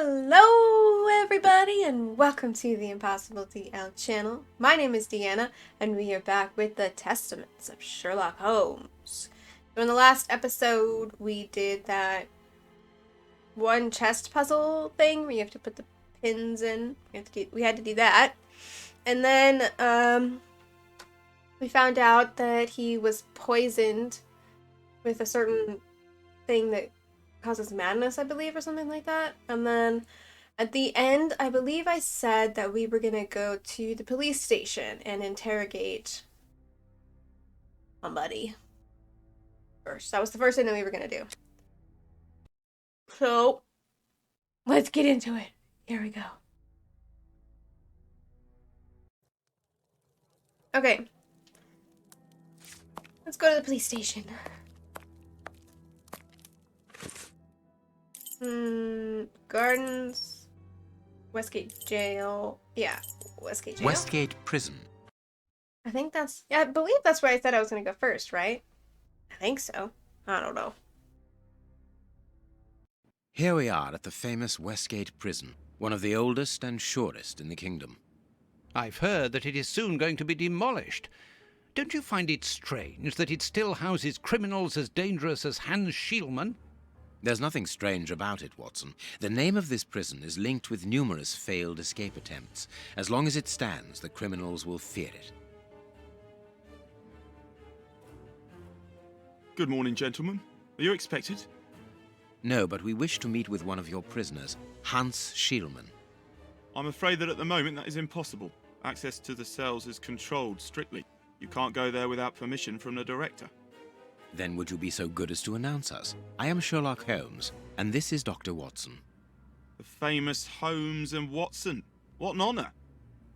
Hello, everybody, and welcome to the Impossible DL channel. My name is Deanna, and we are back with the Testaments of Sherlock Holmes. So in the last episode, we did that one chest puzzle thing where you have to put the pins in. We had to do that. And then, we found out that he was poisoned with a certain thing that causes madness, I believe, or something like that. And then at the end, I believe I said that we were gonna go to the police station and interrogate somebody first. That was the first thing that we were gonna do. So, let's get into it. Here we go. Okay. Let's go to the police station. Gardens, Westgate Jail. Yeah, Westgate Jail. Westgate Prison. I think that's... Yeah, I believe that's where I said I was going to go first, right? I think so. I don't know. Here we are at the famous Westgate Prison, one of the oldest and surest in the kingdom. I've heard that it is soon going to be demolished. Don't you find it strange that it still houses criminals as dangerous as Hans Schielmann? There's nothing strange about it, Watson. The name of this prison is linked with numerous failed escape attempts. As long as it stands, the criminals will fear it. Good morning, gentlemen. Are you expected? No, but we wish to meet with one of your prisoners, Hans Schielmann. I'm afraid that at the moment that is impossible. Access to the cells is controlled strictly. You can't go there without permission from the director. Then would you be so good as to announce us? I am Sherlock Holmes, and this is Dr. Watson. The famous Holmes and Watson. What an honour.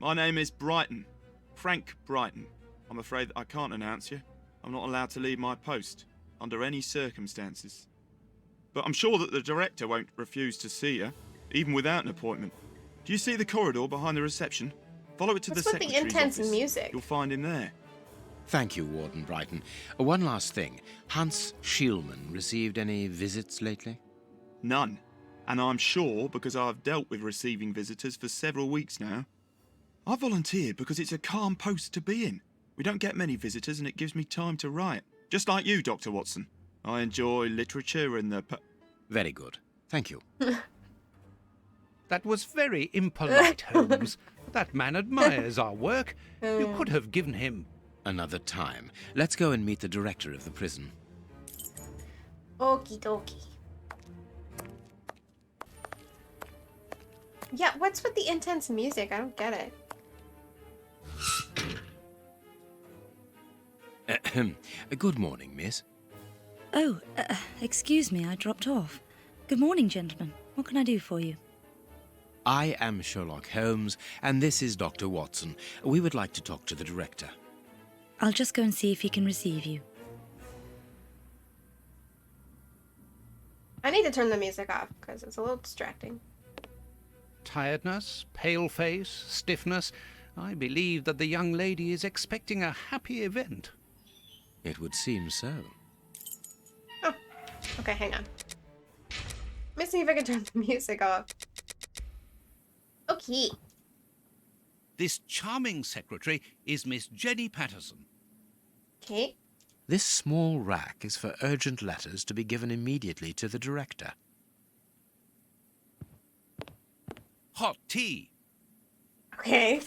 My name is Brighton. Frank Brighton. I'm afraid that I can't announce you. I'm not allowed to leave my post, under any circumstances. But I'm sure that the director won't refuse to see you, even without an appointment. Do you see the corridor behind the reception? Follow it to What's the with the secretary's intense office. music? You'll find him there. Thank you, Warden Brighton. One last thing. Hans Schielmann received any visits lately? None. And I'm sure because I've dealt with receiving visitors for several weeks now. I volunteered because it's a calm post to be in. We don't get many visitors and it gives me time to write. Just like you, Dr. Watson. I enjoy literature and the... Very good. Thank you. That was very impolite, Holmes. That man admires our work. You could have given him... Another time. Let's go and meet the director of the prison. Okie dokie. Yeah, what's with the intense music? I don't get it. Good morning, miss. Oh, excuse me, I dropped off. Good morning, gentlemen. What can I do for you? I am Sherlock Holmes, and this is Dr. Watson. We would like to talk to the director. I'll just go and see if he can receive you. I need to turn the music off because it's a little distracting. Tiredness, pale face, stiffness. I believe that the young lady is expecting a happy event. It would seem so. Oh, okay, hang on. Let me see if I can turn the music off. Okay. This charming secretary is Miss Jenny Patterson. Okay. This small rack is for urgent letters to be given immediately to the director. Hot tea. Okay.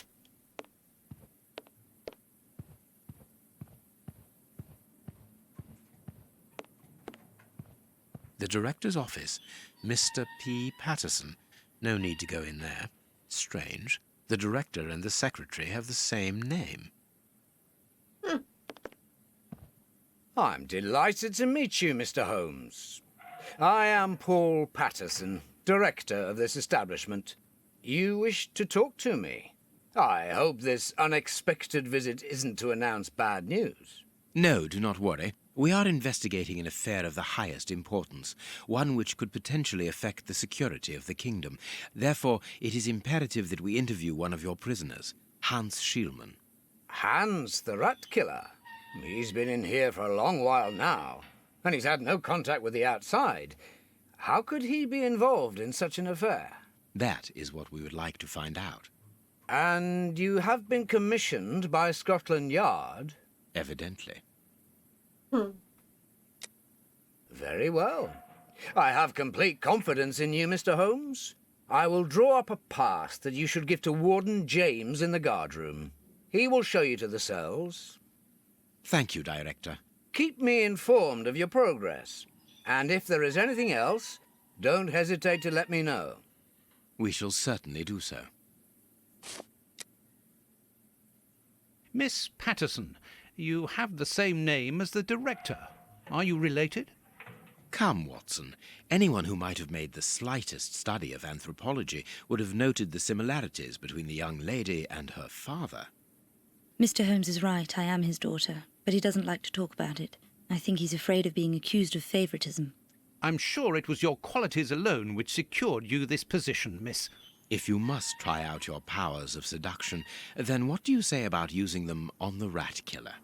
The director's office, Mr. P. Patterson. No need to go in there. Strange. The director and the secretary have the same name. I'm delighted to meet you, Mr. Holmes. I am Paul Patterson, director of this establishment. You wish to talk to me? I hope this unexpected visit isn't to announce bad news. No, do not worry. We are investigating an affair of the highest importance, one which could potentially affect the security of the kingdom. Therefore, it is imperative that we interview one of your prisoners, Hans Schielmann. Hans, the rat killer. He's been in here for a long while now, and he's had no contact with the outside. How could he be involved in such an affair? That is what we would like to find out. And you have been commissioned by Scotland Yard? Evidently. Very well. I have complete confidence in you, Mr. Holmes. I will draw up a pass that you should give to Warden James in the guardroom. He will show you to the cells. Thank you, Director. Keep me informed of your progress. And if there is anything else, don't hesitate to let me know. We shall certainly do so. Miss Patterson, you have the same name as the director. Are you related? Come, Watson. Anyone who might have made the slightest study of anthropology would have noted the similarities between the young lady and her father. Mr. Holmes is right, I am his daughter, but he doesn't like to talk about it. I think he's afraid of being accused of favoritism. I'm sure it was your qualities alone which secured you this position, miss. If you must try out your powers of seduction, then what do you say about using them on the rat killer?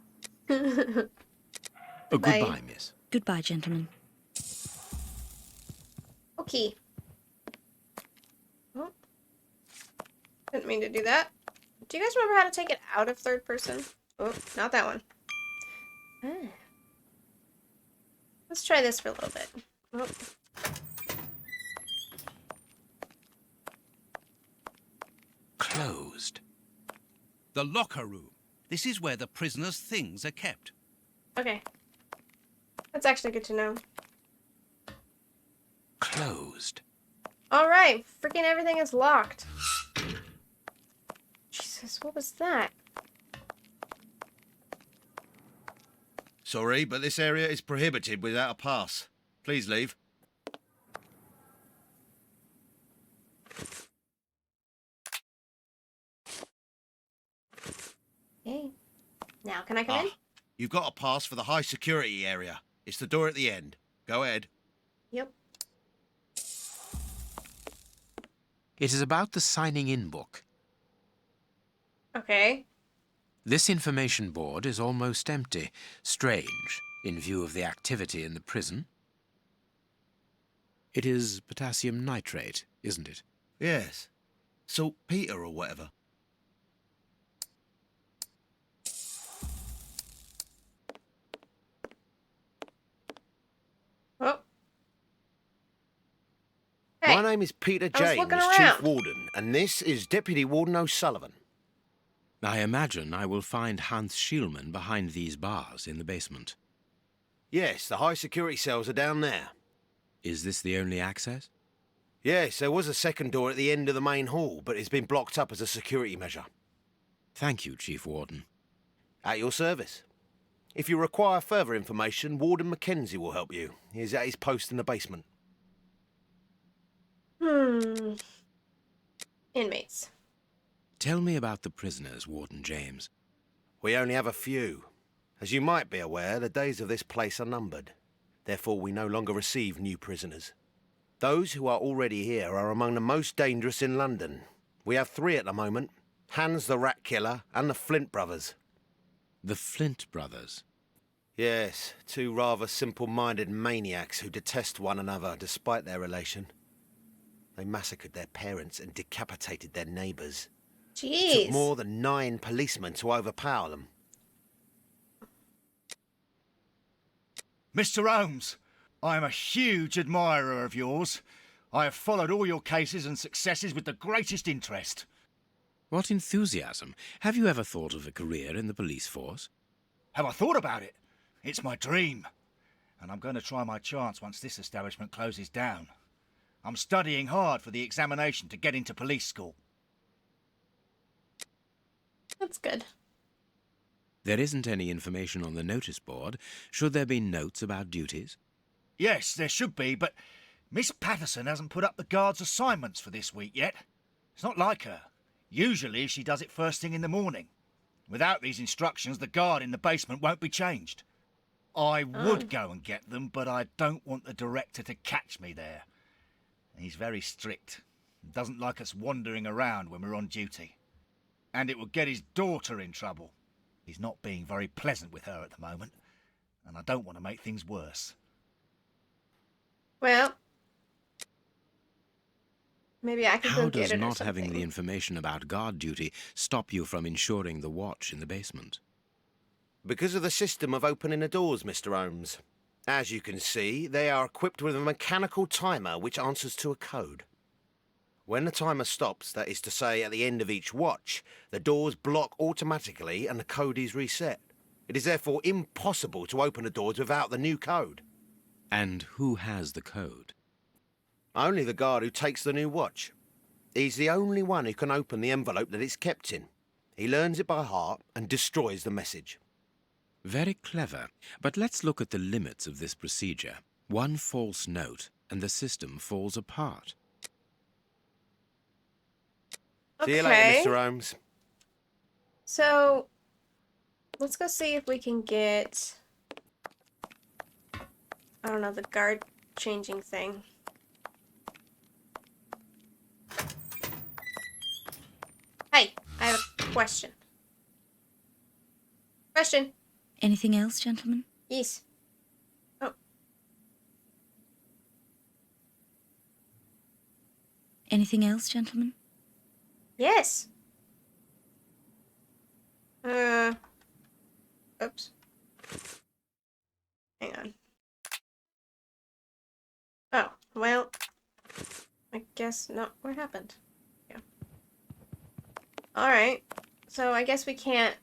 Goodbye, miss. Goodbye, gentlemen. Okay. Oh. Didn't mean to do that. Do you guys remember how to take it out of third person? Oh, not that one. Ah. Let's try this for a little bit. Oh. Closed. The locker room. This is where the prisoners' things are kept. Okay. That's actually good to know. Closed. Alright, freaking everything is locked. Jesus, what was that? Sorry, but this area is prohibited without a pass. Please leave. Okay. Now can I come in? You've got a pass for the high security area. It's the door at the end. Go ahead. Yep. It is about the signing-in book. Okay. This information board is almost empty. Strange, in view of the activity in the prison. It is potassium nitrate, isn't it? Yes. Saltpeter or whatever. Oh. Hey, My name is Peter I was James, looking Chief around. Warden, and this is Deputy Warden O'Sullivan. I imagine I will find Hans Schielmann behind these bars in the basement. Yes, the high security cells are down there. Is this the only access? Yes, there was a second door at the end of the main hall, but it's been blocked up as a security measure. Thank you, Chief Warden. At your service. If you require further information, Warden Mackenzie will help you. He's at his post in the basement. Inmates. Tell me about the prisoners, Warden James. We only have a few. As you might be aware, the days of this place are numbered. Therefore, we no longer receive new prisoners. Those who are already here are among the most dangerous in London. We have 3 at the moment. Hans the Rat Killer and the Flint Brothers. The Flint brothers. Yes, 2 rather simple-minded maniacs who detest one another despite their relation. They massacred their parents and decapitated their neighbours. Jeez. Took more than 9 policemen to overpower them. Mr. Holmes, I am a huge admirer of yours. I have followed all your cases and successes with the greatest interest. What enthusiasm! Have you ever thought of a career in the police force? Have I thought about it? It's my dream. And I'm going to try my chance once this establishment closes down. I'm studying hard for the examination to get into police school. That's good. There isn't any information on the notice board. Should there be notes about duties? Yes, there should be, but Miss Patterson hasn't put up the guards' assignments for this week yet. It's not like her. Usually she does it first thing in the morning. Without these instructions, the guard in the basement won't be changed. I would go and get them, but I don't want the director to catch me there. He's very strict. Doesn't like us wandering around when we're on duty. And it would get his daughter in trouble. He's not being very pleasant with her at the moment, and I don't want to make things worse. Well, Maybe I could go How get does it or not having something. the information about guard duty stop you from ensuring the watch in the basement? Because of the system of opening the doors, Mr. Holmes. As you can see, they are equipped with a mechanical timer which answers to a code. When the timer stops, that is to say at the end of each watch, the doors block automatically and the code is reset. It is therefore impossible to open the doors without the new code. And who has the code? Only the guard who takes the new watch. He's the only one who can open the envelope that it's kept in. He learns it by heart and destroys the message. Very clever. But let's look at the limits of this procedure. One false note, and the system falls apart. See you later, Mr. Holmes. So, let's go see if we can get, I don't know, the guard changing thing. Hey, I have a question. Question. Anything else, gentlemen? Yes. Oh, Anything else, gentlemen? yes. Oops. Hang on. Oh, well, I guess not. What happened? Yeah. Alright. So I guess we can't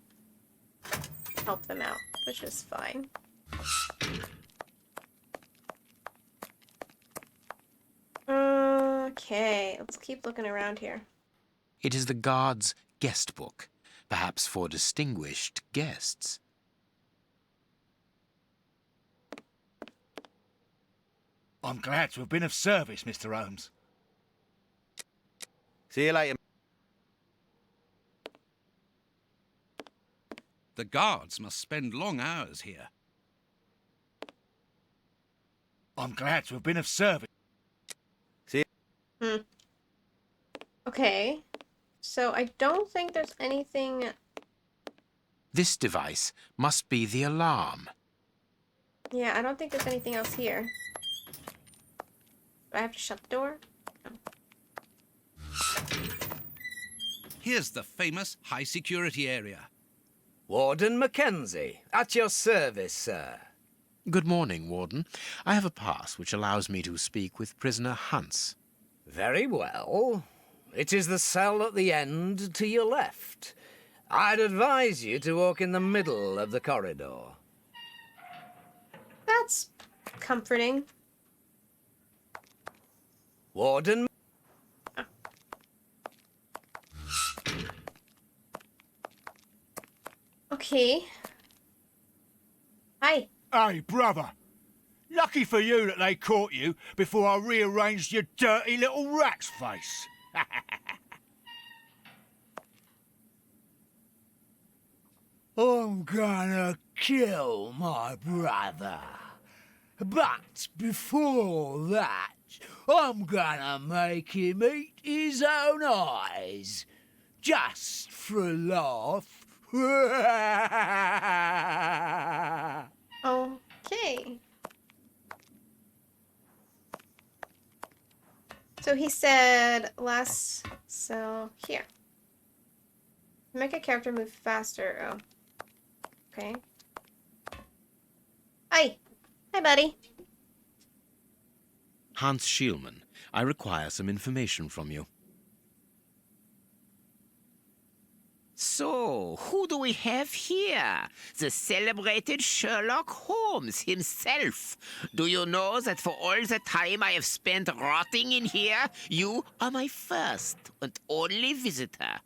help them out, which is fine. Okay, let's keep looking around here. It is the guard's guest book, perhaps for distinguished guests. I'm glad to have been of service, Mr. Holmes. See you later. The guards must spend long hours here. I'm glad to have been of service. Okay, so I don't think there's anything... This device must be the alarm. Yeah, I don't think there's anything else here. Do I have to shut the door? Here's the famous high-security area. Warden Mackenzie, at your service, sir. Good morning, Warden. I have a pass which allows me to speak with prisoner Hunts. Very well. It is the cell at the end to your left. I'd advise you to walk in the middle of the corridor. That's comforting. Warden... Okay. Hi. Hey, brother. Lucky for you that they caught you before I rearranged your dirty little rat's face. I'm gonna kill my brother. But before that, I'm gonna make him eat his own eyes. Just for a laugh. Okay. So he said last cell here. Make a character move faster. Oh. Okay. Hi. Hi, buddy. Hans Schielmann, I require some information from you. So, who do we have here? The celebrated Sherlock Holmes himself. Do you know that for all the time I have spent rotting in here, you are my first and only visitor?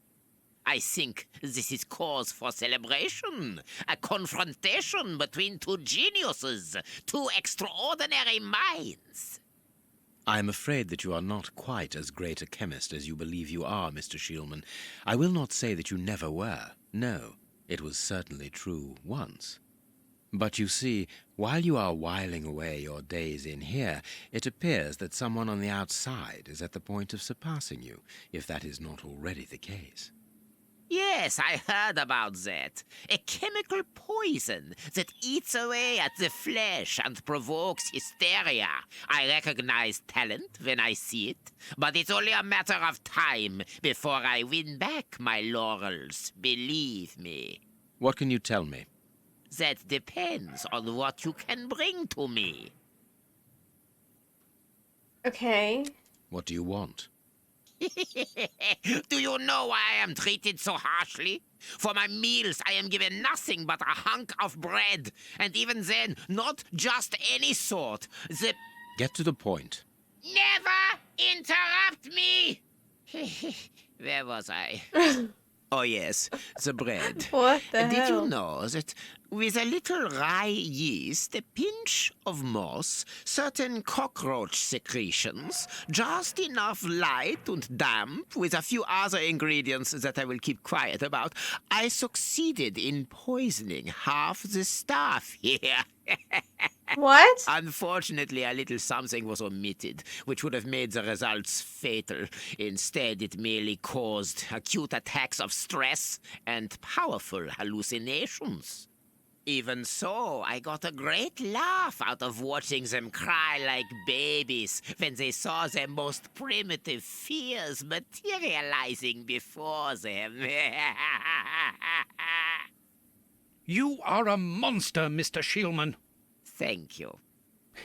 I think this is cause for celebration. A confrontation between two geniuses, two extraordinary minds. I am afraid that you are not quite as great a chemist as you believe you are, Mr. Schielmann. I will not say that you never were. No, it was certainly true once. But you see, while you are whiling away your days in here, it appears that someone on the outside is at the point of surpassing you, if that is not already the case. Yes, I heard about that. A chemical poison that eats away at the flesh and provokes hysteria. I recognize talent when I see it, but it's only a matter of time before I win back my laurels, believe me. What can you tell me? That depends on what you can bring to me. Okay. What do you want? Do you know why I am treated so harshly? For my meals, I am given nothing but a hunk of bread. And even then, not just any sort. Get to the point. Never interrupt me! Where was I? Oh, yes, the bread. What the Did hell? you know that with a little rye yeast, a pinch of moss, certain cockroach secretions, just enough light and damp, with a few other ingredients that I will keep quiet about, I succeeded in poisoning half the staff here. What? Unfortunately, a little something was omitted, which would have made the results fatal. Instead, it merely caused acute attacks of stress and powerful hallucinations. Even so, I got a great laugh out of watching them cry like babies when they saw their most primitive fears materializing before them. You are a monster, Mr. Shielman. Thank you.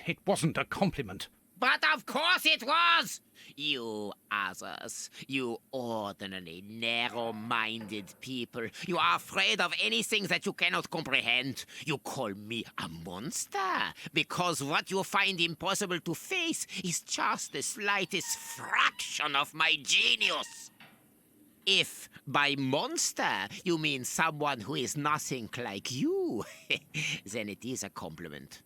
It wasn't a compliment. But of course it was! You others, you ordinary, narrow-minded people, you are afraid of anything that you cannot comprehend. You call me a monster because what you find impossible to face is just the slightest fraction of my genius. If by monster you mean someone who is nothing like you, then it is a compliment.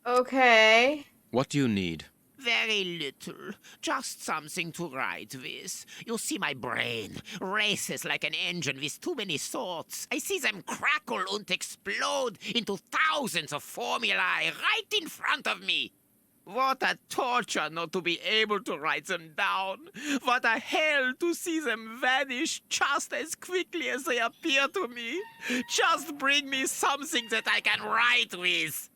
Okay. What do you need? Very little. Just something to write with. You see, my brain races like an engine with too many thoughts. I see them crackle and explode into thousands of formulae right in front of me. What a torture not to be able to write them down. What a hell to see them vanish just as quickly as they appear to me. Just bring me something that I can write with.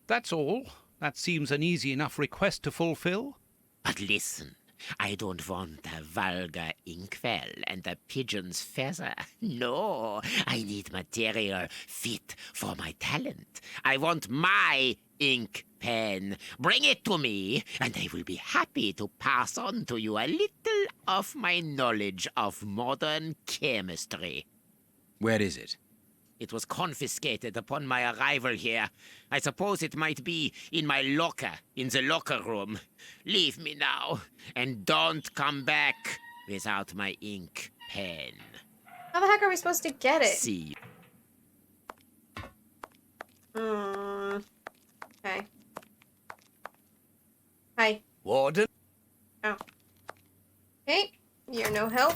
That's all. That seems an easy enough request to fulfill. But listen, I don't want a vulgar inkwell and a pigeon's feather. No, I need material fit for my talent. I want my ink pen. Bring it to me, and I will be happy to pass on to you a little of my knowledge of modern chemistry. Where is it? It was confiscated upon my arrival here. I suppose it might be in my locker, in the locker room. Leave me now, and don't come back without my ink pen. How the heck are we supposed to get it? See. Okay. Hi. Warden? Oh. Hey, you're no help.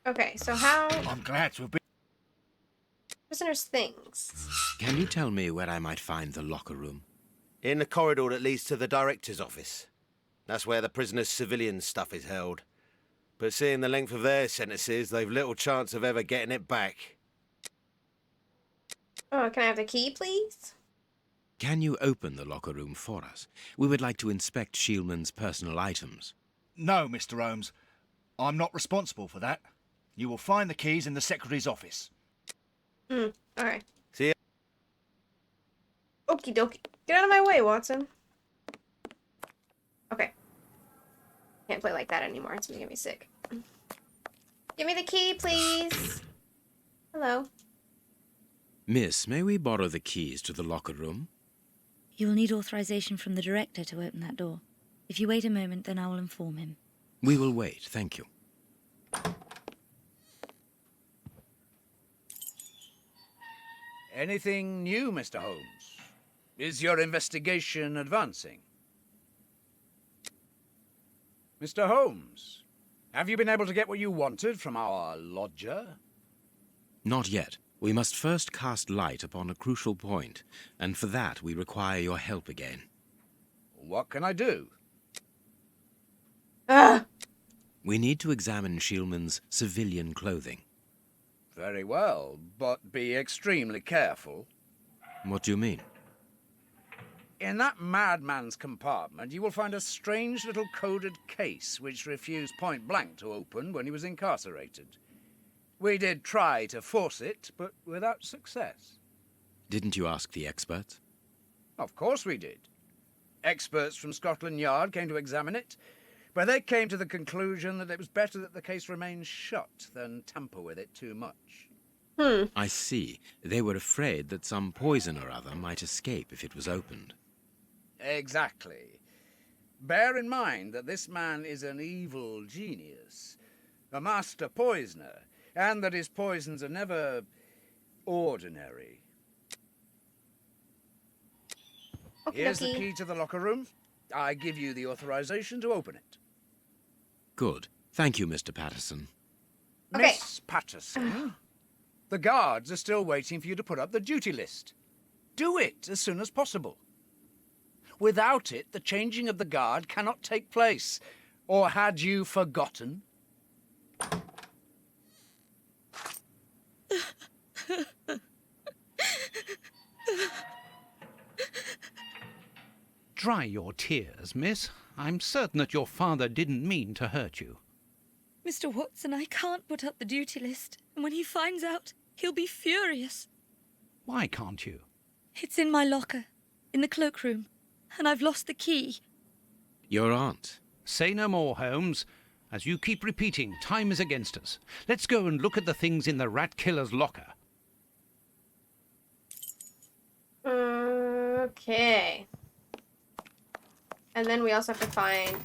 Okay, so how... I'm glad to have been. Prisoners' things. Can you tell me where I might find the locker room? In the corridor that leads to the director's office. That's where the prisoners' civilian stuff is held. But seeing the length of their sentences, they've little chance of ever getting it back. Oh, can I have the key, please? Can you open the locker room for us? We would like to inspect Shielman's personal items. No, Mr. Holmes. I'm not responsible for that. You will find the keys in the secretary's office. Alright. See ya. Okie dokie. Get out of my way, Watson. Okay. Can't play like that anymore. It's gonna get me sick. Give me the key, please. Hello. Miss, may we borrow the keys to the locker room? You will need authorization from the director to open that door. If you wait a moment, then I will inform him. We will wait, thank you. Anything new, Mr. Holmes? Is your investigation advancing? Mr. Holmes, have you been able to get what you wanted from our lodger? Not yet. We must first cast light upon a crucial point, and for that we require your help again. What can I do? Ugh. We need to examine Shieldman's civilian clothing. Very well, but be extremely careful. What do you mean? In that madman's compartment, you will find a strange little coded case which refused point blank to open when he was incarcerated. We did try to force it, but without success. Didn't you ask the experts? Of course we did. Experts from Scotland Yard came to examine it, but they came to the conclusion that it was better that the case remain shut than tamper with it too much. I see. They were afraid that some poison or other might escape if it was opened. Exactly. Bear in mind that this man is an evil genius, a master poisoner, and that his poisons are never ordinary. Here's the key to the locker room. I give you the authorization to open it. Good. Thank you, Mr. Patterson. Okay. Miss Patterson, the guards are still waiting for you to put up the duty list. Do it as soon as possible. Without it, the changing of the guard cannot take place. Or had you forgotten? Dry your tears, miss. I'm certain that your father didn't mean to hurt you. Mr. Watson, I can't put up the duty list, and when he finds out, he'll be furious. Why can't you? It's in my locker, in the cloakroom, and I've lost the key. Your aunt. Say no more, Holmes. As you keep repeating, time is against us. Let's go and look at the things in the rat killer's locker. Okay. And then we also have to find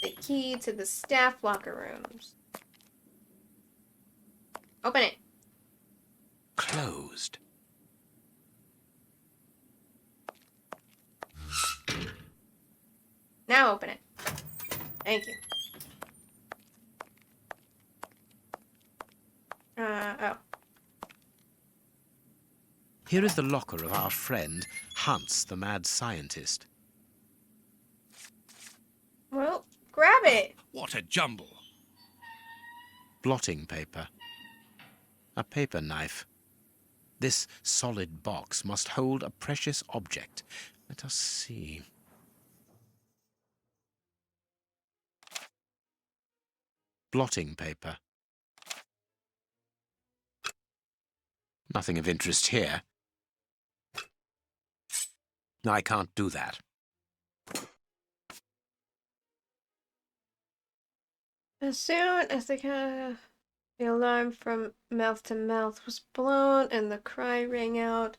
the key to the staff locker rooms. Open it. Closed. Now open it. Thank you. Oh. Here is the locker of our friend, Hans, the mad scientist. Well, grab it. What a jumble. Blotting paper. A paper knife. This solid box must hold a precious object. Let us see. Blotting paper. Nothing of interest here. I can't do that. As soon as the alarm from mouth to mouth was blown and the cry rang out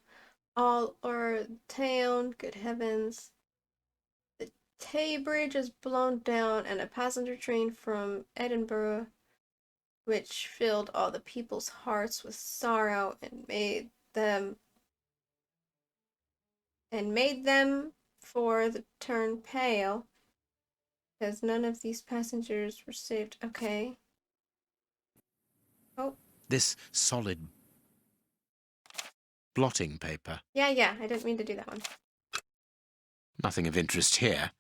all o'er the town, good heavens. The Tay Bridge is blown down and a passenger train from Edinburgh, which filled all the people's hearts with sorrow and made them for the turn pale, because none of these passengers were saved. Okay. Oh. This solid blotting paper. Yeah, I didn't mean to do that one. Nothing of interest here.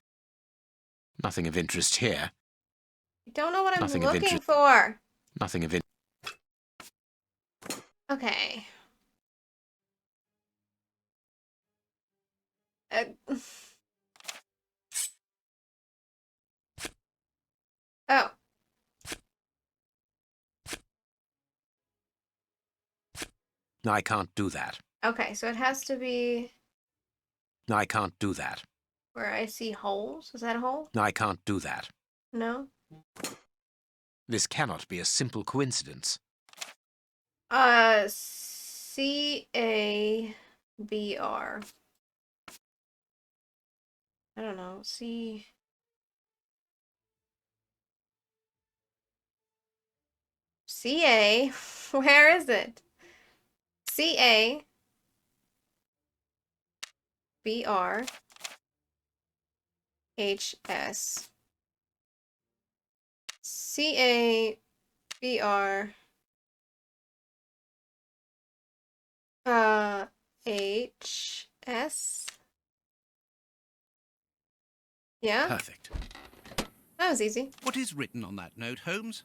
Nothing of interest here. I don't know what I'm Nothing of looking interest. for. Nothing of interest. Okay. Oh. I can't do that. Okay, so it has to be I can't do that. where I see holes. Is that a hole? I can't do that. No? This cannot be a simple coincidence. C-A-B-R. I don't know. C-A. Where is it? C-A-B-R-H-S. C-A-B-R H-S. Yeah? Perfect. That was easy. What is written on that note, Holmes?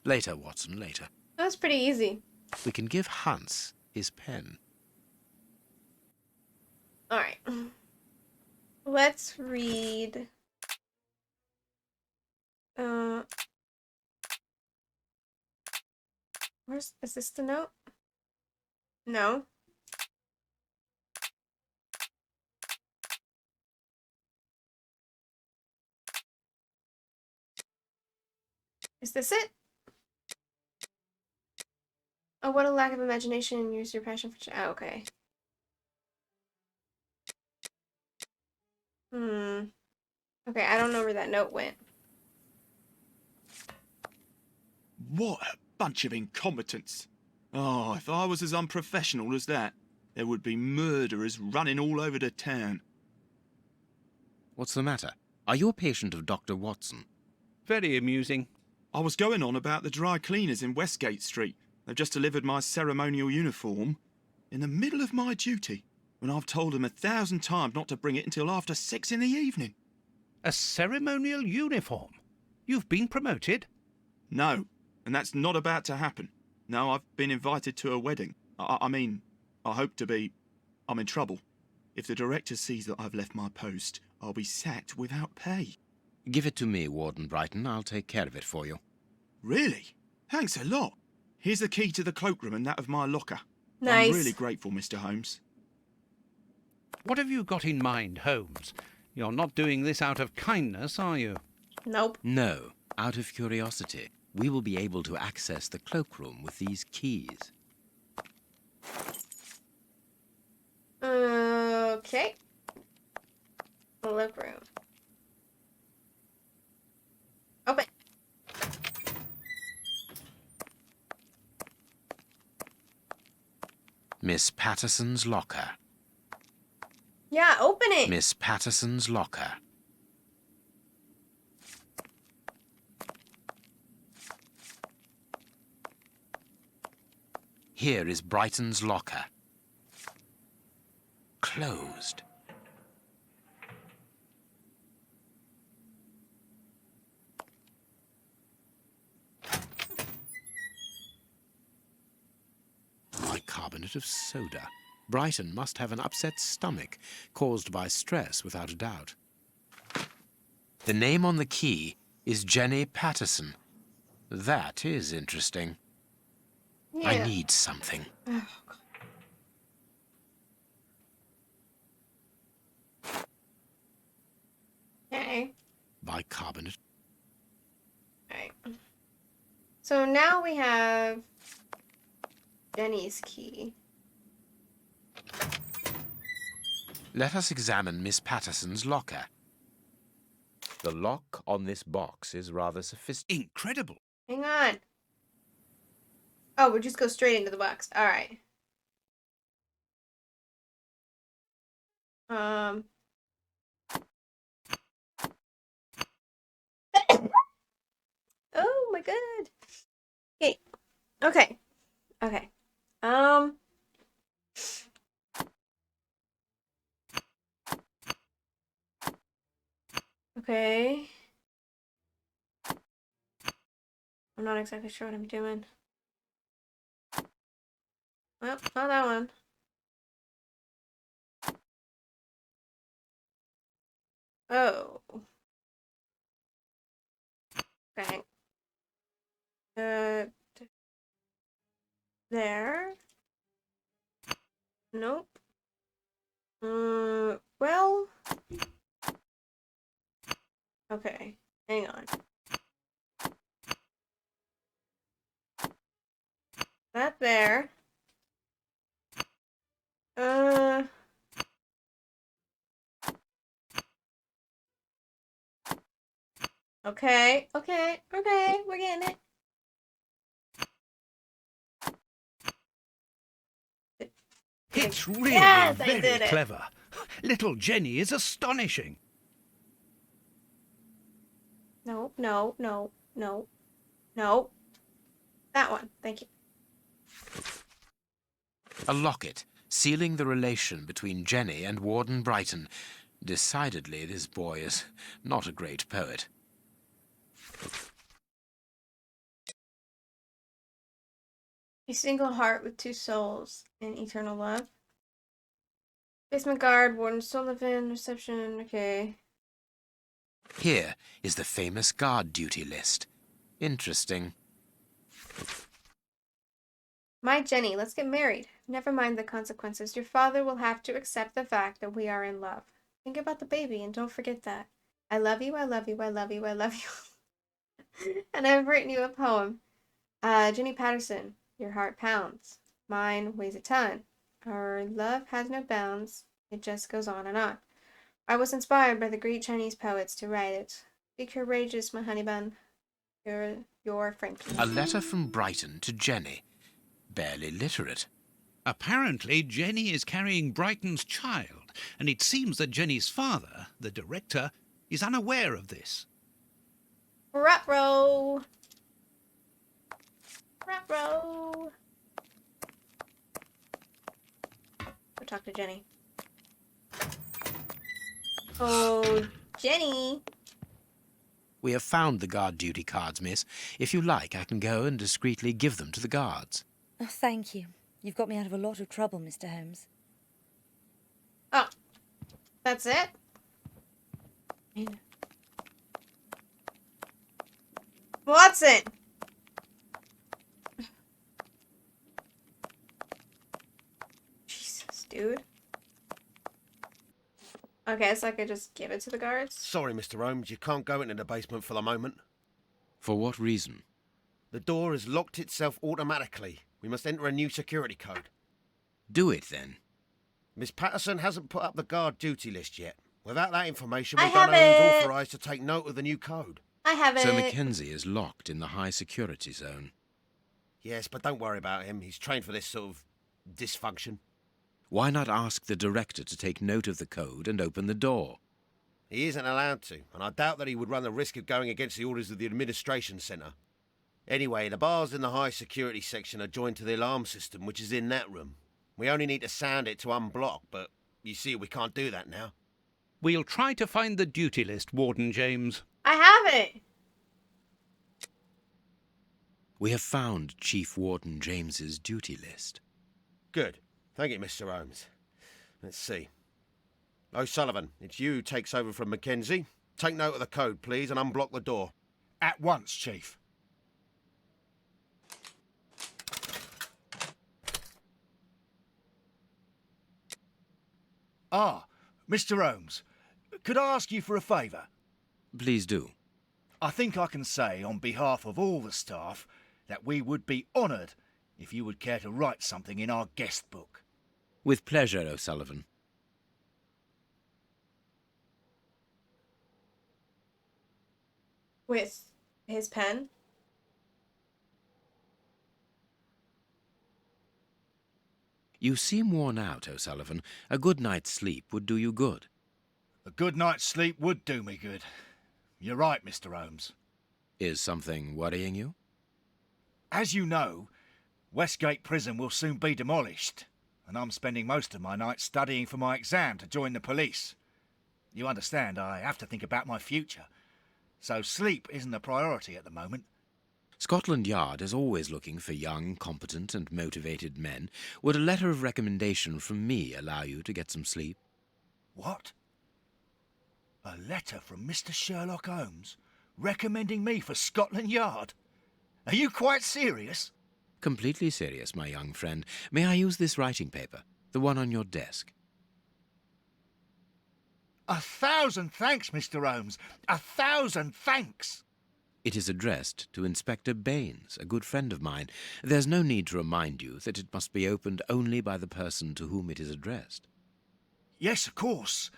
Later, Watson, later. That was pretty easy. We can give Hans his pen. Alright. Let's read... Is this the note? No. Is this it? Oh, what a lack of imagination and use your passion for... Oh, okay. Okay, I don't know where that note went. What a bunch of incompetents. Oh, if I was as unprofessional as that, there would be murderers running all over the town. What's the matter? Are you a patient of Dr. Watson? Very amusing. I was going on about the dry cleaners in Westgate Street. They've just delivered my ceremonial uniform in the middle of my duty, when I've told them 1,000 times not to bring it until after 6 in the evening. A ceremonial uniform? You've been promoted? No, and that's not about to happen. No, I've been invited to a wedding. I mean, I hope to be... I'm in trouble. If the director sees that I've left my post, I'll be sacked without pay. Give it to me, Warden Brighton. I'll take care of it for you. Really? Thanks a lot. Here's the key to the cloakroom and that of my locker. Nice. I'm really grateful, Mr. Holmes. What have you got in mind, Holmes? You're not doing this out of kindness, are you? Nope. No, out of curiosity. We will be able to access the cloakroom with these keys. Okay. Cloakroom. Open. Miss Patterson's locker. Yeah, open it. Miss Patterson's locker. Here is Brighton's locker. Closed. Bicarbonate of soda. Brighton must have an upset stomach, caused by stress without a doubt. The name on the key is Jenny Patterson. That is interesting. Yeah. I need something. Oh, God. Okay. Bicarbonate. Alright. So now we have Jenny's key. Let us examine Miss Patterson's locker. The lock on this box is rather sophisticated. Incredible. Hang on. Oh, we'll just go straight into the box. Alright. Oh my god. Okay. Okay. Okay. Okay. I'm not exactly sure what I'm doing. Well, not that one. Oh. Okay. There. Nope. Well. Okay. Hang on. That there. Okay. Okay. Okay. We're getting it. It's really Yes, I very did it. clever. Little Jenny is astonishing. No, no, no, no, no. That one. Thank you. A locket, sealing the relation between Jenny and Warden Brighton. Decidedly, this boy is not a great poet. A single heart with two souls in eternal love. Basement guard, Warden Sullivan, reception, okay. Here is the famous guard duty list. Interesting. My Jenny, let's get married. Never mind the consequences. Your father will have to accept the fact that we are in love. Think about the baby and don't forget that. I love you, I love you, I love you, I love you. And I've written you a poem. Jenny Patterson, your heart pounds. Mine weighs a ton. Our love has no bounds. It just goes on and on. I was inspired by the great Chinese poets to write it. Be courageous, my honey bun. Your Frankie. A letter from Brighton to Jenny. Barely literate. Apparently, Jenny is carrying Brighton's child, and it seems that Jenny's father, the director, is unaware of this. Ruh-roh. Ruh-roh. Go talk to Jenny. Oh, Jenny. We have found the guard duty cards, miss. If you like, I can go and discreetly give them to the guards. Oh, thank you. You've got me out of a lot of trouble, Mr. Holmes. Oh, that's it? Watson! Jesus, dude. Okay, so I could just give it to the guards? Sorry, Mr. Holmes, you can't go into the basement for the moment. For what reason? The door has locked itself automatically. We must enter a new security code. Do it, then. Miss Patterson hasn't put up the guard duty list yet. Without that information, we I don't know have who's it. authorised to take note of the new code. I have it. So Mackenzie is locked in the high security zone. Yes, but don't worry about him. He's trained for this sort of dysfunction. Why not ask the director to take note of the code and open the door? He isn't allowed to, and I doubt that he would run the risk of going against the orders of the administration centre. Anyway, the bars in the high security section are joined to the alarm system, which is in that room. We only need to sound it to unblock, but you see, we can't do that now. We'll try to find the duty list, Warden James. I have it. We have found Chief Warden James's duty list. Good. Thank you, Mr. Holmes. Let's see. O'Sullivan, it's you who takes over from Mackenzie. Take note of the code, please, and unblock the door. At once, Chief. Ah, Mr. Holmes, could I ask you for a favour? Please do. I think I can say on behalf of all the staff that we would be honoured if you would care to write something in our guest book. With pleasure, O'Sullivan. With his pen? You seem worn out, O'Sullivan. A good night's sleep would do you good. A good night's sleep would do me good. You're right, Mr. Holmes. Is something worrying you? As you know, Westgate Prison will soon be demolished, and I'm spending most of my nights studying for my exam to join the police. You understand, I have to think about my future, so sleep isn't a priority at the moment. Scotland Yard is always looking for young, competent and motivated men. Would a letter of recommendation from me allow you to get some sleep? What? A letter from Mr. Sherlock Holmes recommending me for Scotland Yard? Are you quite serious? Completely serious, my young friend. May I use this writing paper? The one on your desk. 1,000 thanks, Mr. Holmes. 1,000 thanks. It is addressed to Inspector Baines, a good friend of mine. There's no need to remind you that it must be opened only by the person to whom it is addressed. Yes, of course.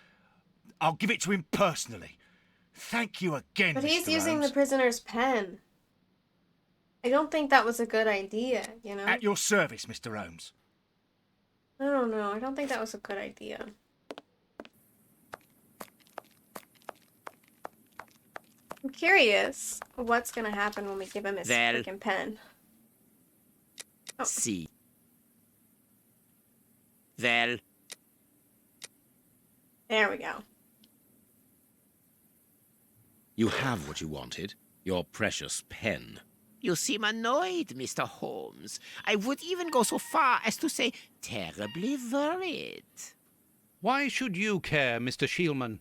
I'll give it to him personally. Thank you again, But Mr. he's using Holmes. the prisoner's pen. I don't think that was a good idea, you know? At your service, Mr. Holmes. I don't know. I don't think that was a good idea. I'm curious what's gonna happen when we give him his Well. freaking pen. Oh. See. Well, There we go. You have what you wanted, your precious pen. You seem annoyed, Mr. Holmes. I would even go so far as to say terribly worried. Why should you care, Mr. Shielman?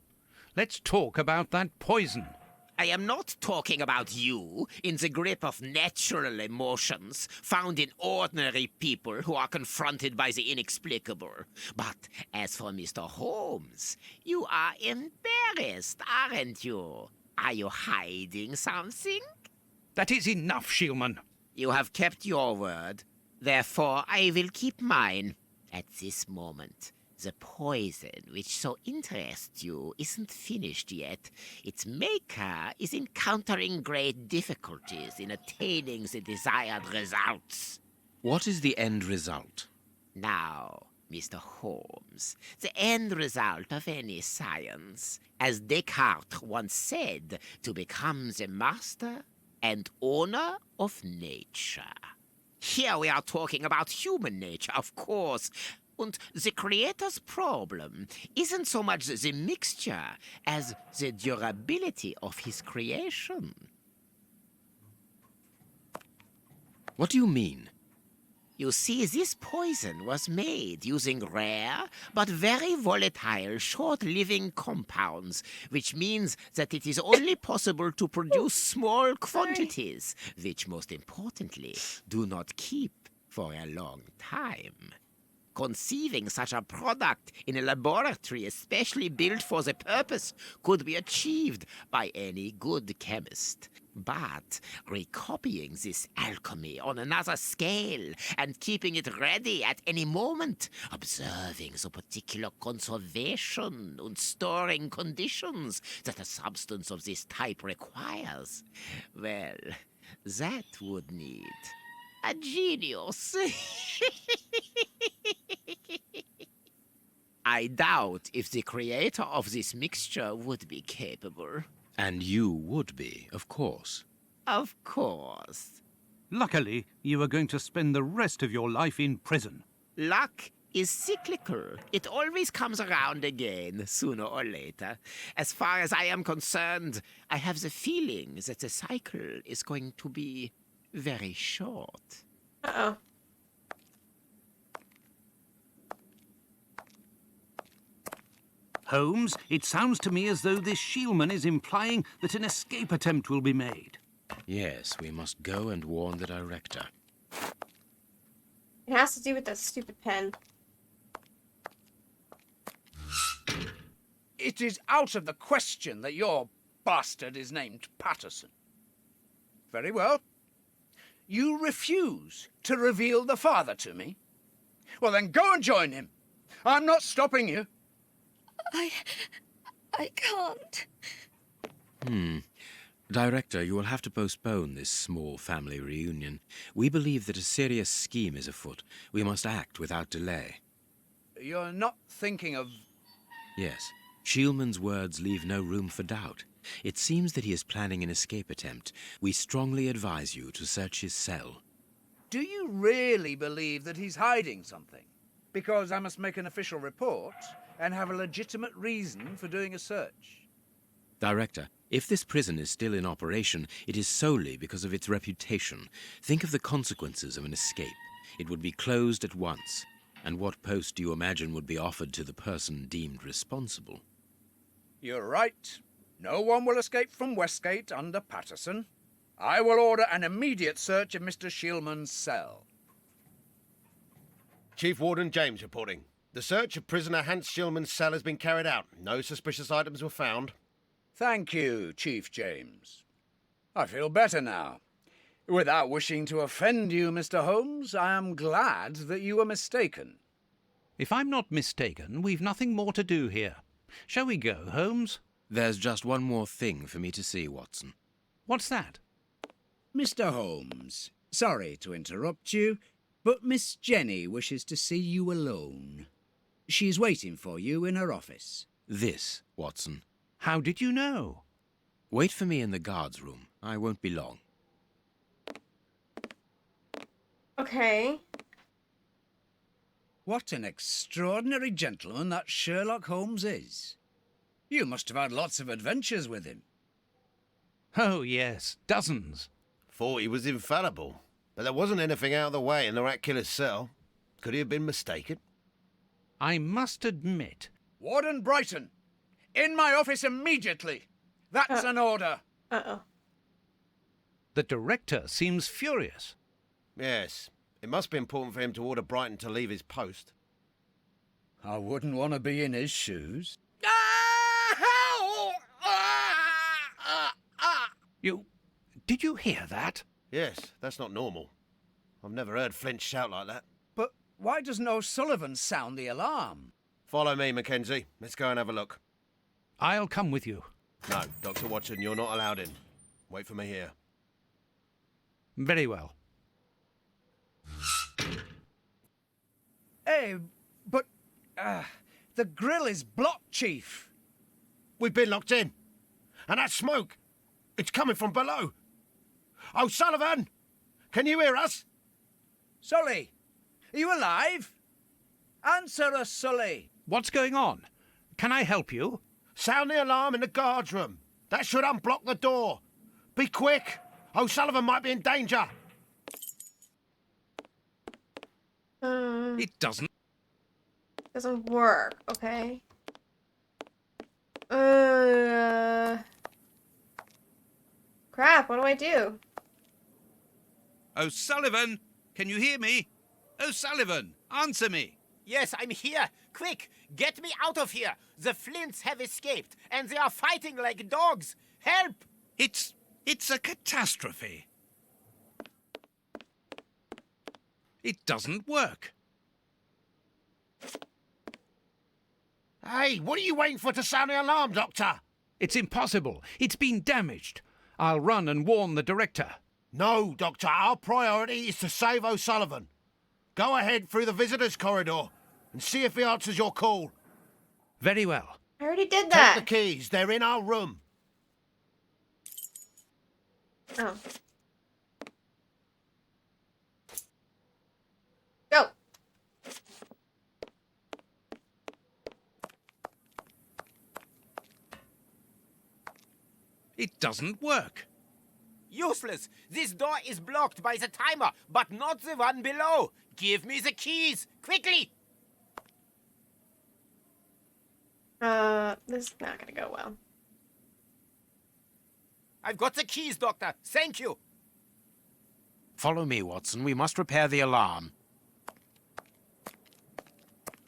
Let's talk about that poison. I am not talking about you in the grip of natural emotions found in ordinary people who are confronted by the inexplicable. But as for Mr. Holmes, you are embarrassed, aren't you? Are you hiding something? That is enough, Shielman. You have kept your word. Therefore, I will keep mine. At this moment, the poison which so interests you isn't finished yet. Its maker is encountering great difficulties in attaining the desired results. What is the end result? Now, Mr. Holmes, the end result of any science, as Descartes once said, to become the master and owner of nature. Here we are talking about human nature, of course. And the creator's problem isn't so much the mixture as the durability of his creation. What do you mean? You see, this poison was made using rare but very volatile short-living compounds, which means that it is only possible to produce small quantities, which, most importantly, do not keep for a long time. Conceiving such a product in a laboratory especially built for the purpose could be achieved by any good chemist. But recopying this alchemy on another scale and keeping it ready at any moment, observing the particular conservation and storing conditions that a substance of this type requires, well, that would need a genius. I doubt if the creator of this mixture would be capable. And you would be, of course. Of course. Luckily, you are going to spend the rest of your life in prison. Luck is cyclical. It always comes around again, sooner or later. As far as I am concerned, I have the feeling that the cycle is going to be very short. Uh-oh. Holmes, it sounds to me as though this Shielman is implying that an escape attempt will be made. Yes, we must go and warn the director. It has to do with that stupid pen. It is out of the question that your bastard is named Patterson. Very well. You refuse to reveal the father to me? Well, then go and join him. I'm not stopping you. I can't. Director, you will have to postpone this small family reunion. We believe that a serious scheme is afoot. We must act without delay. You're not thinking of... Yes. Shielman's words leave no room for doubt. It seems that he is planning an escape attempt. We strongly advise you to search his cell. Do you really believe that he's hiding something? Because I must make an official report and have a legitimate reason for doing a search. Director, if this prison is still in operation, it is solely because of its reputation. Think of the consequences of an escape. It would be closed at once. And what post do you imagine would be offered to the person deemed responsible? You're right. No one will escape from Westgate under Patterson. I will order an immediate search of Mr. Shielman's cell. Chief Warden James reporting. The search of prisoner Hans Shielman's cell has been carried out. No suspicious items were found. Thank you, Chief James. I feel better now. Without wishing to offend you, Mr. Holmes, I am glad that you were mistaken. If I'm not mistaken, we've nothing more to do here. Shall we go, Holmes? There's just one more thing for me to see, Watson. What's that? Mr. Holmes, sorry to interrupt you, but Miss Jenny wishes to see you alone. She's waiting for you in her office. This, Watson. How did you know? Wait for me in the guard's room. I won't be long. Okay. What an extraordinary gentleman that Sherlock Holmes is. You must have had lots of adventures with him. Oh, yes, dozens. Thought he was infallible, but there wasn't anything out of the way in the rat killer's cell. Could he have been mistaken? I must admit... Warden Brighton, in my office immediately. That's an order. Uh-oh. The director seems furious. Yes. It must be important for him to order Brighton to leave his post. I wouldn't want to be in his shoes. Did you hear that? Yes, that's not normal. I've never heard Flint shout like that. But why doesn't O'Sullivan sound the alarm? Follow me, Mackenzie. Let's go and have a look. I'll come with you. No, Dr. Watson, you're not allowed in. Wait for me here. Very well. Hey, but the grill is blocked, Chief. We've been locked in. And that smoke, it's coming from below. O'Sullivan, can you hear us? Sully, are you alive? Answer us, Sully. What's going on? Can I help you? Sound the alarm in the guard's room. That should unblock the door. Be quick. O'Sullivan might be in danger. It doesn't work. Okay. Crap, what do I do? O'Sullivan, can you hear me? O'Sullivan, answer me. Yes, I'm here. Quick, get me out of here. The Flints have escaped, and they are fighting like dogs. Help! It's a catastrophe. It doesn't work. Hey, what are you waiting for to sound the alarm, Doctor? It's impossible. It's been damaged. I'll run and warn the director. No, Doctor. Our priority is to save O'Sullivan. Go ahead through the visitors' corridor and see if he answers your call. Very well. I already did that. Take the keys. They're in our room. Oh. Go. It doesn't work. Useless. This door is blocked by the timer, but not the one below. Give me the keys, quickly. This is not gonna go well. I've got the keys, Doctor. Thank you. Follow me, Watson. We must repair the alarm.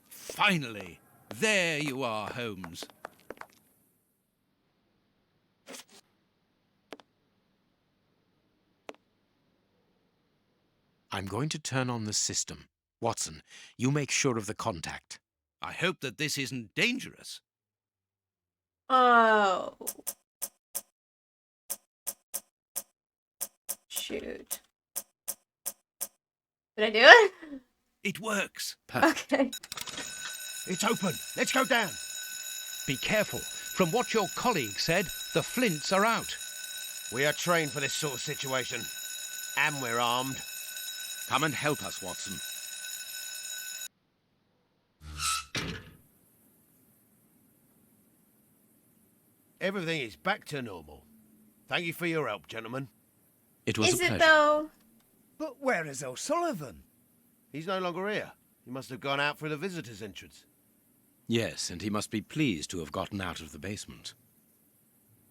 Finally. There you are, Holmes. I'm going to turn on the system. Watson, you make sure of the contact. I hope that this isn't dangerous. Oh. Shoot. Did I do it? It works. Perfect. Okay. It's open. Let's go down. Be careful. From what your colleague said, the Flints are out. We are trained for this sort of situation. And we're armed. Come and help us, Watson. Everything is back to normal. Thank you for your help, gentlemen. It was Is a pleasure. it though? But where is O'Sullivan? He's no longer here. He must have gone out through the visitor's entrance. Yes, and he must be pleased to have gotten out of the basement.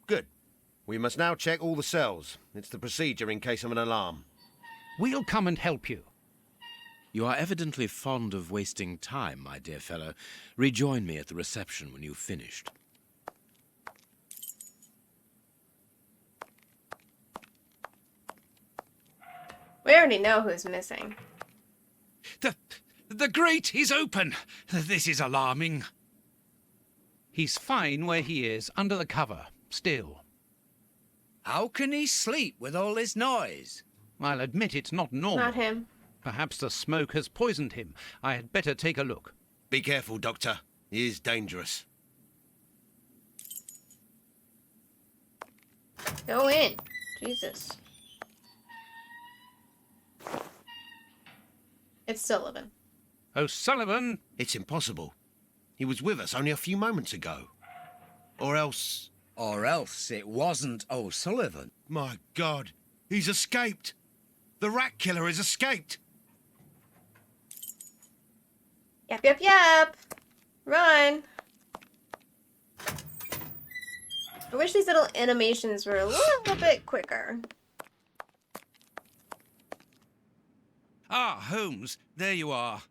Good. We must now check all the cells. It's the procedure in case of an alarm. We'll come and help you. You are evidently fond of wasting time, my dear fellow. Rejoin me at the reception when you've finished. We already know who's missing. The grate is open. This is alarming. He's fine where he is, under the cover, still. How can he sleep with all this noise? I'll admit it's not normal. Not him. Perhaps the smoke has poisoned him. I had better take a look. Be careful, Doctor. He is dangerous. Go in. Jesus. It's Sullivan. O'Sullivan! It's impossible. He was with us only a few moments ago. Or else... Or else it wasn't O'Sullivan. My God, he's escaped! The rat killer has escaped! Yep, yep, yep! Run! I wish these little animations were a little bit quicker. Ah, Holmes, there you are.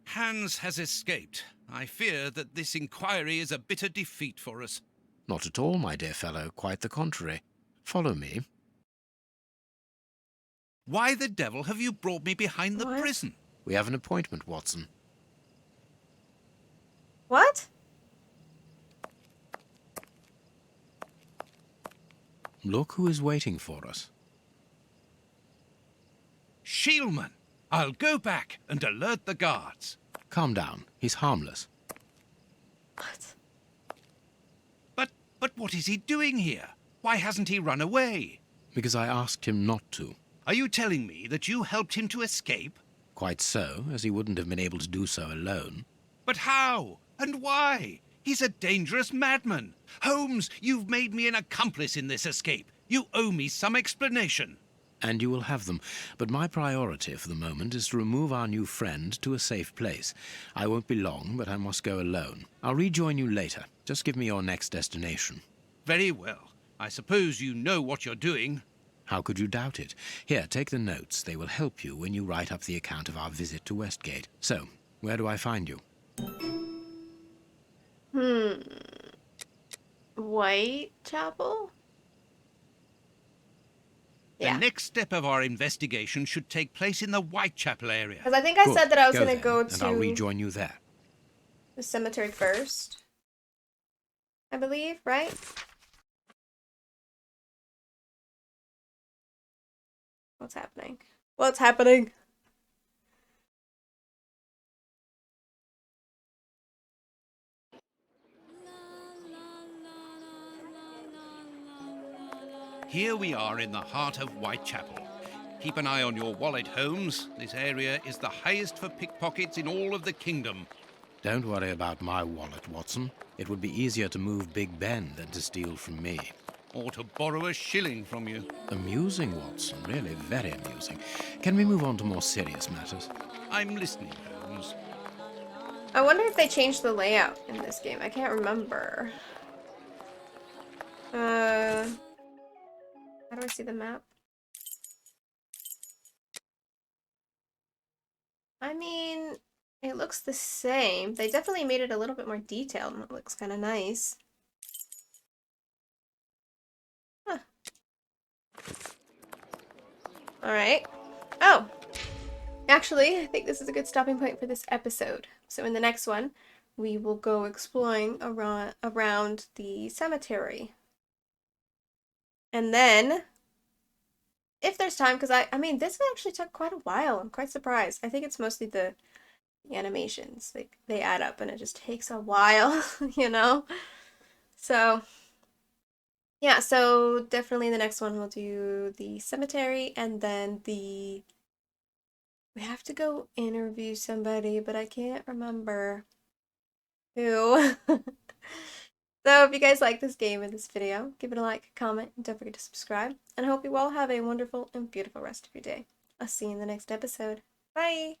Hans has escaped. I fear that this inquiry is a bitter defeat for us. Not at all, my dear fellow, quite the contrary. Follow me. Why the devil have you brought me behind the What? prison? We have an appointment, Watson. What? Look who is waiting for us. Shielman! I'll go back and alert the guards. Calm down. He's harmless. What? But what is he doing here? Why hasn't he run away? Because I asked him not to. Are you telling me that you helped him to escape? Quite so, as he wouldn't have been able to do so alone. But how? And why? He's a dangerous madman. Holmes, you've made me an accomplice in this escape. You owe me some explanation. And you will have them. But my priority for the moment is to remove our new friend to a safe place. I won't be long, but I must go alone. I'll rejoin you later. Just give me your next destination. Very well. I suppose you know what you're doing. How could you doubt it? Here, take the notes. They will help you when you write up the account of our visit to Westgate. So, where do I find you? Whitechapel? The next step of our investigation should take place in the Whitechapel area. Because I think I Good. said that I was Go going to then, go and I'll to rejoin you there. the cemetery first. I believe, right? What's happening? What's happening? Here we are in the heart of Whitechapel. Keep an eye on your wallet, Holmes. This area is the highest for pickpockets in all of the kingdom. Don't worry about my wallet, Watson. It would be easier to move Big Ben than to steal from me. Or to borrow a shilling from you. Amusing, Watson. Really very amusing. Can we move on to more serious matters? I'm listening, Holmes. I wonder if they changed the layout in this game. I can't remember. How do I see the map? I mean, it looks the same. They definitely made it a little bit more detailed, and it looks kind of nice. Huh. Alright. Oh! Actually, I think this is a good stopping point for this episode. So in the next one, we will go exploring around the cemetery. And then, if there's time, because I mean, this actually took quite a while. I'm quite surprised. I think it's mostly the animations. They add up and it just takes a while, you know? So, yeah, so definitely the next one we'll do the cemetery and then we have to go interview somebody, but I can't remember who. So if you guys like this game and this video, give it a like, comment, and don't forget to subscribe. And I hope you all have a wonderful and beautiful rest of your day. I'll see you in the next episode. Bye!